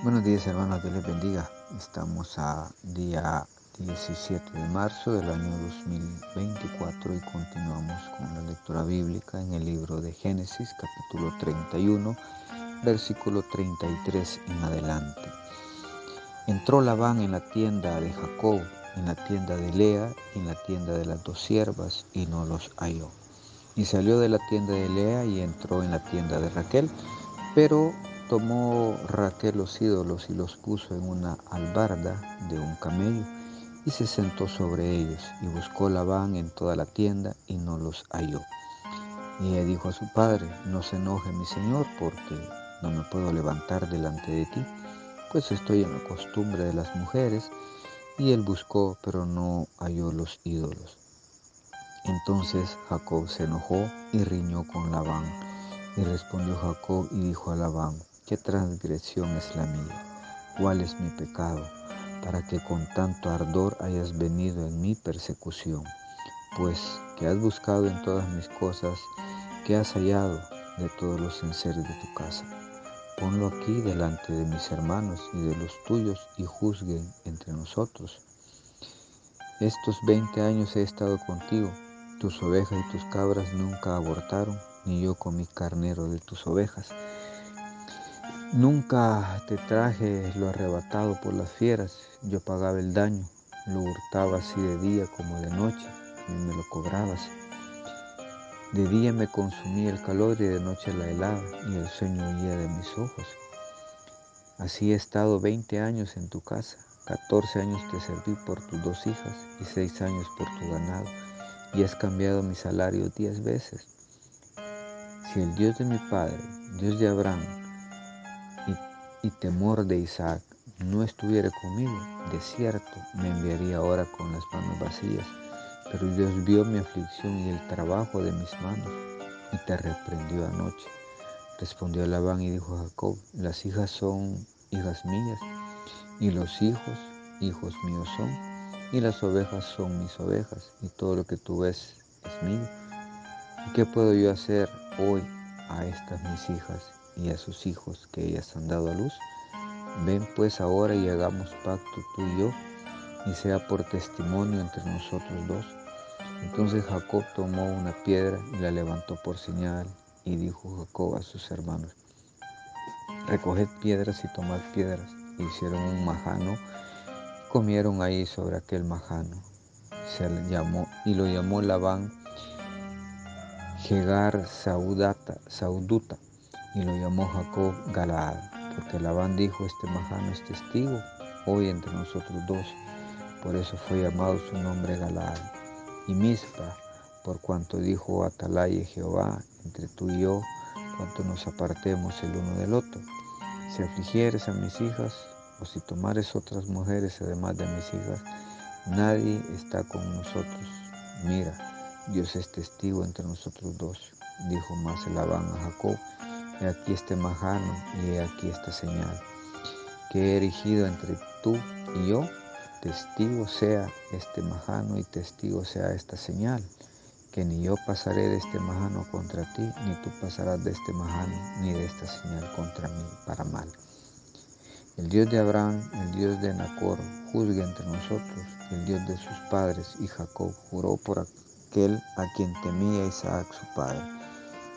Buenos días, hermanos, Dios les bendiga. Estamos a día 17 de marzo del año 2024 y continuamos con la lectura bíblica en el libro de Génesis, capítulo 31, versículo 33 en adelante. Entró Labán en la tienda de Jacob, en la tienda de Lea y en la tienda de las dos siervas, y no los halló. Y salió de la tienda de Lea y entró en la tienda de Raquel, pero tomó Raquel los ídolos y los puso en una albarda de un camello y se sentó sobre ellos, y buscó Labán en toda la tienda y no los halló. Y ella dijo a su padre: no se enoje mi señor, porque no me puedo levantar delante de ti, pues estoy en la costumbre de las mujeres. Y él buscó, pero no halló los ídolos. Entonces Jacob se enojó y riñó con Labán. Y respondió Jacob y dijo a Labán: ¿qué transgresión es la mía? ¿Cuál es mi pecado, para que con tanto ardor hayas venido en mi persecución? Pues que has buscado en todas mis cosas, que has hallado de todos los enseres de tu casa. Ponlo aquí delante de mis hermanos y de los tuyos, y juzguen entre nosotros. Estos 20 años he estado contigo. Tus ovejas y tus cabras nunca abortaron, ni yo comí carnero de tus ovejas. Nunca te traje lo arrebatado por las fieras. Yo pagaba el daño, lo hurtaba así de día como de noche, y me lo cobrabas. De día me consumía el calor y de noche la helada, y el sueño huía de mis ojos. Así he estado 20 años en tu casa. 14 años te serví por tus 2 hijas y 6 años por tu ganado, y has cambiado mi salario 10 veces. Si el Dios de mi padre, Dios de Abraham y temor de Isaac, no estuviera conmigo, de cierto me enviaría ahora con las manos vacías. Pero Dios vio mi aflicción y el trabajo de mis manos, y te reprendió anoche. Respondió Labán y dijo a Jacob: las hijas son hijas mías, y los hijos, hijos míos son, y las ovejas son mis ovejas, y todo lo que tú ves es mío. ¿Y qué puedo yo hacer hoy a estas mis hijas y a sus hijos que ellas han dado a luz? Ven pues ahora y hagamos pacto tú y yo, y sea por testimonio entre nosotros dos. Entonces Jacob tomó una piedra y la levantó por señal, y dijo Jacob a sus hermanos: recoged piedras y tomad piedras. Hicieron un majano, comieron ahí sobre aquel majano. Lo llamó Labán Jegar Sauduta, y lo llamó Jacob Galaad, porque Labán dijo: este majano es testigo hoy entre nosotros dos. Por eso fue llamado su nombre Galaad. Y Mizpa, por cuanto dijo: Atalaya Jehová entre tú y yo, cuanto nos apartemos el uno del otro. Si afligieres a mis hijas, o si tomares otras mujeres además de mis hijas, nadie está con nosotros. Mira, Dios es testigo entre nosotros dos. Dijo más Labán a Jacob: he aquí este majano y he aquí esta señal que he erigido entre tú y yo. Testigo sea este majano y testigo sea esta señal, que ni yo pasaré de este majano contra ti, ni tú pasarás de este majano ni de esta señal contra mí para mal. El Dios de Abraham, el Dios de Nacor, juzgue entre nosotros. El Dios de sus padres. Y Jacob juró por aquel a quien temía Isaac su padre.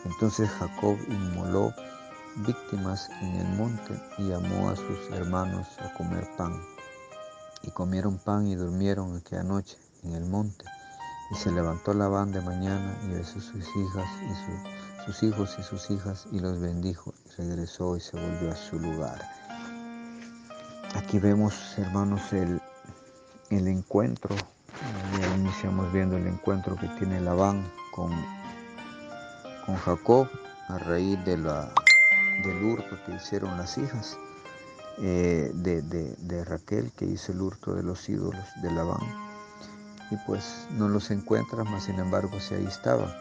Entonces Jacob inmoló víctimas en el monte y llamó a sus hermanos a comer pan. Y comieron pan y durmieron aquella noche en el monte. Y se levantó Labán de mañana y besó sus hijas y sus hijos y sus hijas, y los bendijo, y regresó y se volvió a su lugar. Aquí vemos, hermanos, el encuentro. Ya iniciamos viendo el encuentro que tiene Labán con Jacob a raíz del hurto que hicieron las hijas de Raquel, que hizo el hurto de los ídolos de Labán. Y pues no los encuentra, mas sin embargo si ahí estaban.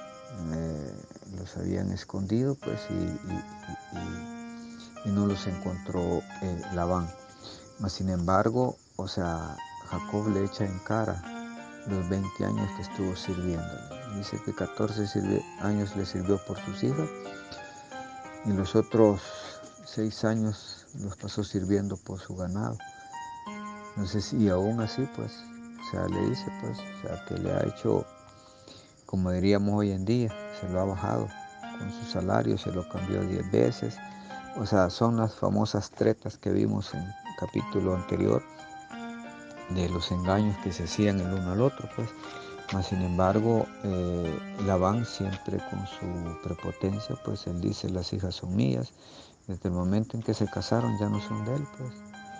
Los habían escondido, pues, y no los encontró Labán. Mas sin embargo, Jacob le echa en cara los 20 años que estuvo sirviéndole. Dice que 14 años le sirvió por sus hijas, y los otros 6 años los pasó sirviendo por su ganado. Entonces, y aún así, pues, o sea, le dice, pues, o sea, que le ha hecho, como diríamos hoy en día, se lo ha bajado con su salario, se lo cambió 10 veces. O sea, son las famosas tretas que vimos en el capítulo anterior, de los engaños que se hacían el uno al otro, pues. Mas, sin embargo, Labán siempre con su prepotencia, pues él dice, las hijas son mías. Desde el momento en que se casaron ya no son de él, pues.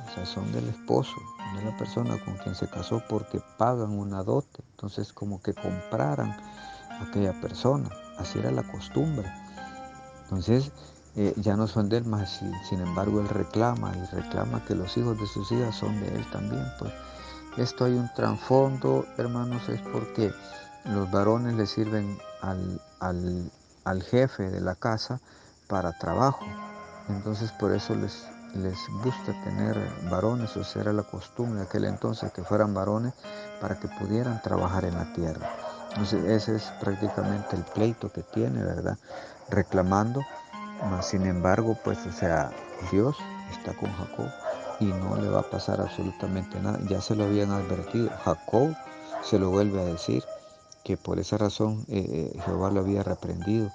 O sea, son del esposo, de la persona con quien se casó, porque pagan una dote. Entonces, como que compraran a aquella persona. Así era la costumbre. Entonces, ya no son de él, más sin embargo él reclama y reclama que los hijos de sus hijas son de él también, pues. Esto hay un trasfondo, hermanos, es porque los varones le sirven al jefe de la casa para trabajo. Entonces por eso les gusta tener varones, o sea, era la costumbre de aquel entonces que fueran varones para que pudieran trabajar en la tierra. Entonces ese es prácticamente el pleito que tiene, ¿verdad? Reclamando, mas sin embargo, pues, o sea, Dios está con Jacob y no le va a pasar absolutamente nada. Ya se lo habían advertido. Jacob se lo vuelve a decir, que por esa razón Jehová lo había reprendido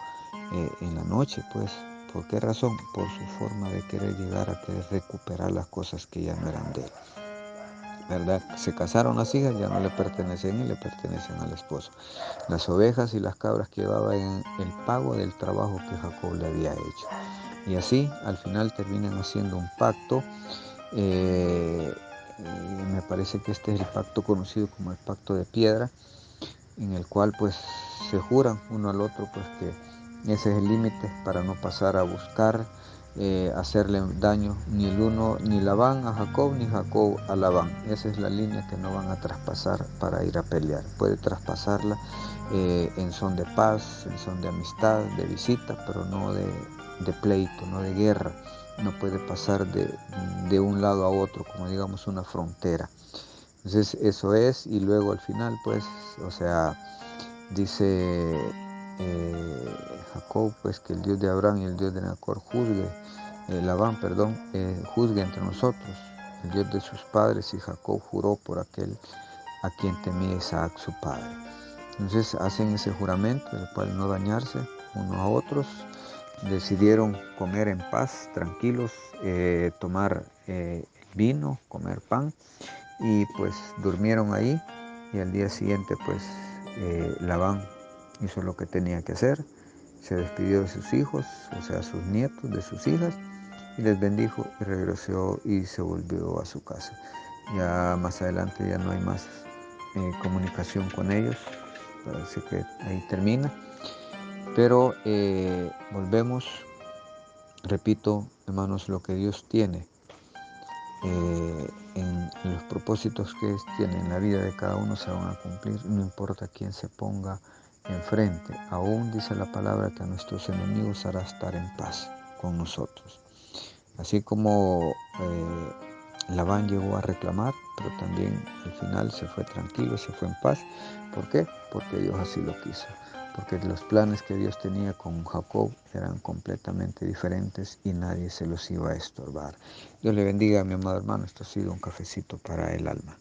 en la noche, pues. ¿Por qué razón? Por su forma de querer llegar a querer recuperar las cosas que ya no eran de él, ¿verdad? Se casaron las hijas, ya no le pertenecen y le pertenecen al esposo. Las ovejas y las cabras quedaban en el pago del trabajo que Jacob le había hecho. Y así, al final terminan haciendo un pacto. Me parece que este es el pacto conocido como el pacto de piedra, en el cual pues se juran uno al otro pues que ese es el límite para no pasar a buscar hacerle daño ni el uno, ni Labán a Jacob, ni Jacob a Labán. Esa es la línea que no van a traspasar para ir a pelear. Puede traspasarla en son de paz, en son de amistad, de visita, pero no de pleito, no de guerra. No puede pasar de un lado a otro, como digamos una frontera. Entonces eso es, y luego al final pues, o sea, dice Jacob pues que el Dios de Abraham y el Dios de Nacor juzgue, Labán, perdón, juzgue entre nosotros, el Dios de sus padres, y Jacob juró por aquel a quien temía Isaac su padre. Entonces hacen ese juramento, el cual no dañarse unos a otros. Decidieron comer en paz, tranquilos, tomar vino, comer pan, y pues durmieron ahí, y al día siguiente pues Labán hizo lo que tenía que hacer, se despidió de sus hijos, o sea, sus nietos, de sus hijas, y les bendijo y regresó y se volvió a su casa. Ya más adelante ya no hay más comunicación con ellos, parece que ahí termina, pero volvemos, repito, hermanos, lo que Dios tiene en los propósitos que tiene en la vida de cada uno se van a cumplir, no importa quién se ponga enfrente. Aún dice la palabra que a nuestros enemigos hará estar en paz con nosotros. Así como Labán llegó a reclamar, pero también al final se fue tranquilo, se fue en paz. ¿Por qué? Porque Dios así lo quiso. Porque los planes que Dios tenía con Jacob eran completamente diferentes y nadie se los iba a estorbar. Dios le bendiga, mi amado hermano. Esto ha sido un cafecito para el alma.